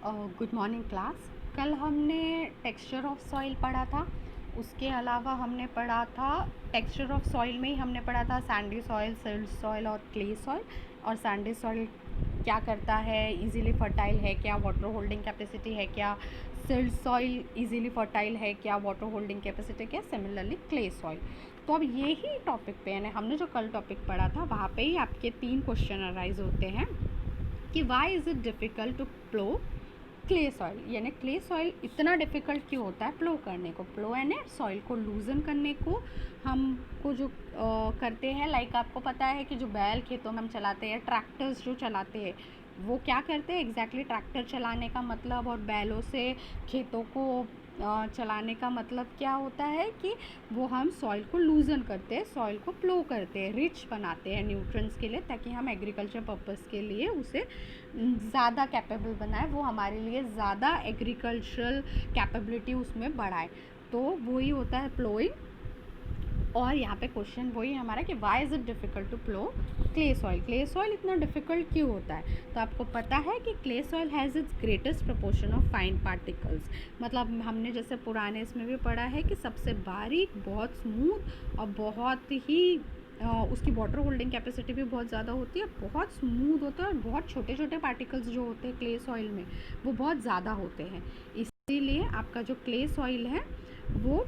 Good morning class. कल हमने texture of soil पढ़ा था। उसके अलावा हमने पढ़ा था टेक्सचर ऑफ सॉइल में ही हमने पढ़ा था सैंडी सॉइल, सिल्ट सॉइल और क्ले सॉइल। और सैंडी सॉइल क्या करता है, इजीली फर्टाइल है क्या, वाटर होल्डिंग कैपेसिटी है क्या, सिल्ट सॉइल इजीली फर्टाइल है क्या, वाटर होल्डिंग कैपेसिटी क्या, सिमिलरली क्ले सॉइल। तो अब यही टॉपिक पे यानी हमने जो कल टॉपिक पढ़ा था वहाँ पे ही आपके 3 क्वेश्चन अराइज होते हैं कि why is it difficult to plough clay soil, यानी क्ले सॉइल इतना डिफ़िकल्ट क्यों होता है प्लो करने को। प्लो यानी सॉइल को लूजन करने को हमको जो करते हैं, लाइक आपको पता है कि जो बैल खेतों में हम चलाते हैं, ट्रैक्टर्स जो चलाते हैं वो क्या करते हैं एग्जैक्टली ट्रैक्टर चलाने का मतलब और बैलों से खेतों को चलाने का मतलब क्या होता है कि वो हम सॉइल को लूजन करते हैं, सॉइल को प्लो करते हैं, रिच बनाते हैं न्यूट्रिएंट्स के लिए, ताकि हम एग्रीकल्चर पर्पस के लिए उसे ज़्यादा कैपेबल बनाए, वो हमारे लिए ज़्यादा एग्रीकल्चरल कैपेबिलिटी उसमें बढ़ाए। तो वही होता है प्लोइंग। और यहाँ पे क्वेश्चन वही है हमारा कि why is it difficult to plough clay soil. Clay soil इतना डिफ़िकल्ट क्यों होता है? तो आपको पता है कि clay soil has its greatest proportion of fine particles. मतलब हमने जैसे पुराने इसमें भी पढ़ा है कि सबसे बारीक, बहुत स्मूथ और बहुत ही उसकी वाटर होल्डिंग कैपेसिटी भी बहुत ज़्यादा होती है, बहुत स्मूथ होता है और बहुत छोटे छोटे पार्टिकल्स जो होते हैं क्ले सॉइल में वो बहुत ज़्यादा होते हैं। इसीलिए आपका जो क्ले सॉइल है वो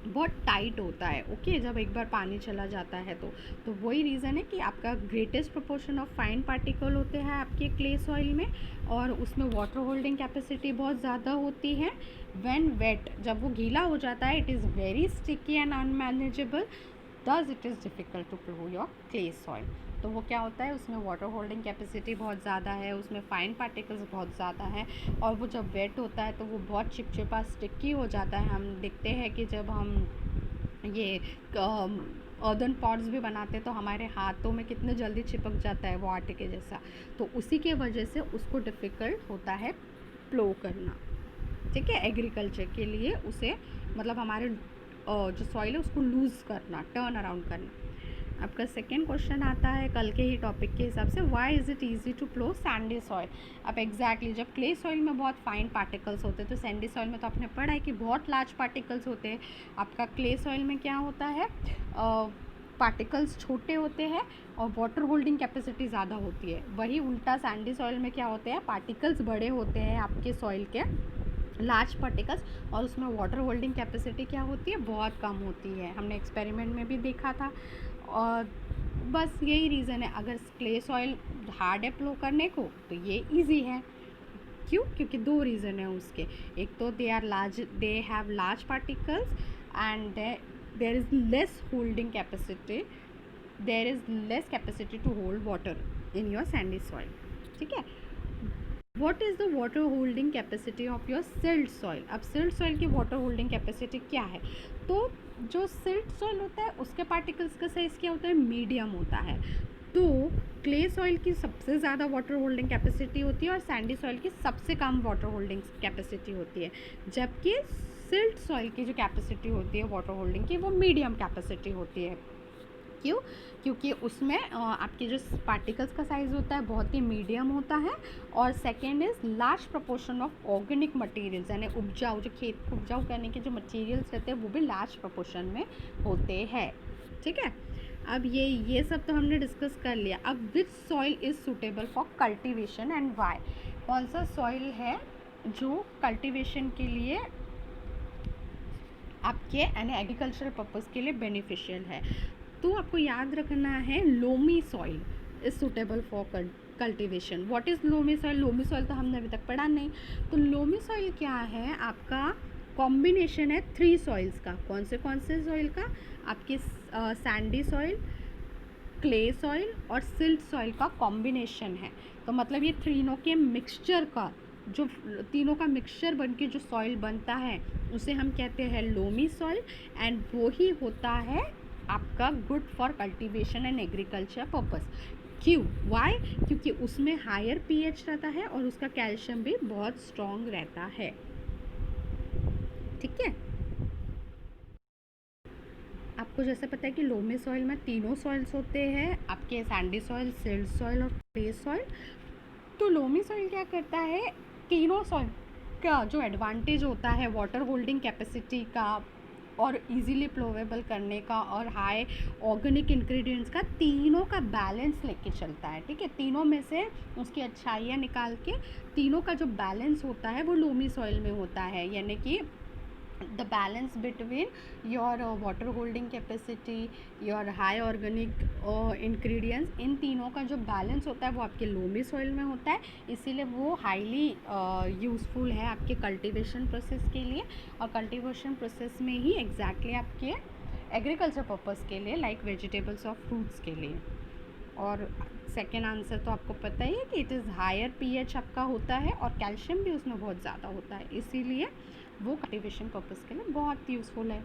बहुत टाइट होता है। ओके, जब एक बार पानी चला जाता है तो वही रीज़न है कि आपका greatest proportion of fine particle होते हैं आपके क्ले सॉइल में, और उसमें वाटर होल्डिंग कैपेसिटी बहुत ज़्यादा होती है। व्हेन वेट, जब वो गीला हो जाता है, it is very sticky and unmanageable, thus it is difficult to plough your clay soil. तो वो क्या होता है, उसमें वाटर होल्डिंग कैपेसिटी बहुत ज़्यादा है, उसमें फ़ाइन पार्टिकल्स बहुत ज़्यादा हैं, और वो जब वेट होता है तो वो बहुत चिपचिपा स्टिकी हो जाता है। हम देखते हैं कि जब हम ये अर्दन पॉट्स भी बनाते हैं तो हमारे हाथों में कितने जल्दी चिपक जाता है वो आटे के जैसा। तो उसी के वजह से उसको डिफ़िकल्ट होता है प्लो करना। ठीक है, एग्रीकल्चर के लिए उसे मतलब हमारे जो सॉइल है उसको लूज़ करना, टर्न अराउंड करना। आपका सेकेंड क्वेश्चन आता है कल के ही टॉपिक के हिसाब से, why is it easy to plough sandy soil. अब एग्जैक्टली जब क्ले सॉइल में बहुत फाइन पार्टिकल्स होते हैं तो सैंडी सॉइल में तो आपने पढ़ा है कि बहुत लार्ज पार्टिकल्स होते हैं। आपका क्ले सॉइल में क्या होता है, पार्टिकल्स छोटे होते हैं और वाटर होल्डिंग कैपेसिटी ज़्यादा होती है। वही उल्टा सैंडी सॉइल में क्या होते हैं, पार्टिकल्स बड़े होते हैं आपके सॉइल के, लार्ज पार्टिकल्स, और उसमें वाटर होल्डिंग कैपेसिटी क्या होती है, बहुत कम होती है। हमने एक्सपेरिमेंट में भी देखा था। और बस यही रीज़न है, अगर क्ले सॉइल हार्ड है प्लो करने को तो ये इजी है। क्यों? क्योंकि दो रीज़न है उसके, एक तो they are large, they have large particles and there is less holding capacity, there is less capacity to hold water in your sandy soil. ठीक है। What is the water holding capacity of your silt soil. अब silt soil की water holding capacity क्या है? तो जो silt soil होता है उसके पार्टिकल्स का साइज़ क्या होता है, मीडियम होता है। तो क्ले सॉइल की सबसे ज़्यादा वाटर होल्डिंग कैपेसिटी होती है और सैंडी सॉइल की सबसे कम वाटर होल्डिंग कैपेसिटी होती है, जबकि सिल्ट सॉइल की जो कैपेसिटी होती है वाटर होल्डिंग की वो मीडियम कैपेसिटी होती है। क्यों? क्योंकि उसमें आपके जो पार्टिकल्स का साइज़ होता है बहुत ही मीडियम होता है, और second is large proportion of organic materials, यानी उपजाऊ, जो खेत को उपजाऊ करने के जो मटेरियल्स रहते हैं वो भी लार्ज प्रोपोर्शन में होते हैं। ठीक है। अब ये सब तो हमने डिस्कस कर लिया। अब which soil is suitable for cultivation and why. कौन सा सॉइल है जो कल्टिवेशन के लिए आपके यानी एग्रीकल्चरल पर्पज़ के लिए बेनिफिशियल है? तो आपको याद रखना है loamy soil is suitable for cultivation. What is loamy soil? Loamy soil तो हमने अभी तक पढ़ा नहीं। तो लोमी सॉइल क्या है, आपका कॉम्बिनेशन है 3 सॉइल्स का। कौन से सॉइल का? आपके सैंडी सॉइल, क्ले सॉइल और सिल्ट सॉइल का कॉम्बिनेशन है। तो मतलब ये तीनों के मिक्सचर का, जो तीनों का मिक्सचर बन के जो सॉइल बनता है उसे हम कहते हैं लोमी सॉइल, एंड वो ही होता है आपका good for cultivation and agriculture purpose. क्यों? वाई? क्योंकि उसमें हायर पीएच रहता है और उसका कैल्शियम भी बहुत स्ट्रॉन्ग रहता है। ठीक है। आपको जैसे पता है कि लोमी सॉइल में तीनों सॉइल्स होते हैं, आपके सैंडी सॉइल, सिल्ट सॉइल और क्ले सॉइल। तो लोमी सॉइल क्या करता है, तीनों सॉइल का जो एडवांटेज होता है वाटर होल्डिंग कैपेसिटी का और इजीली प्लोवेबल करने का और हाई ऑर्गेनिक इंग्रेडिएंट्स का, तीनों का बैलेंस लेके चलता है, ठीक है। तीनों में से उसकी अच्छाइयाँ निकाल के तीनों का जो बैलेंस होता है वो लोमी सॉइल में होता है, यानी कि the balance between your water holding capacity, your high organic ingredients, इन तीनों का जो बैलेंस होता है वो आपके लोमी सॉइल में होता है, इसीलिए वो हाईली यूज़फुल है आपके कल्टीवेशन प्रोसेस के लिए। और कल्टीवेशन प्रोसेस में ही एग्जैक्टली आपके एग्रीकल्चर पर्पस के लिए, लाइक वेजिटेबल्स और फ्रूट्स के लिए। और सेकेंड आंसर तो आपको पता ही है कि इट इज़ हायर पीएच आपका होता है और कैल्शियम भी उसमें बहुत ज़्यादा होता है, इसीलिए वो कल्टीवेशन पर्पस के लिए बहुत यूज़फुल है।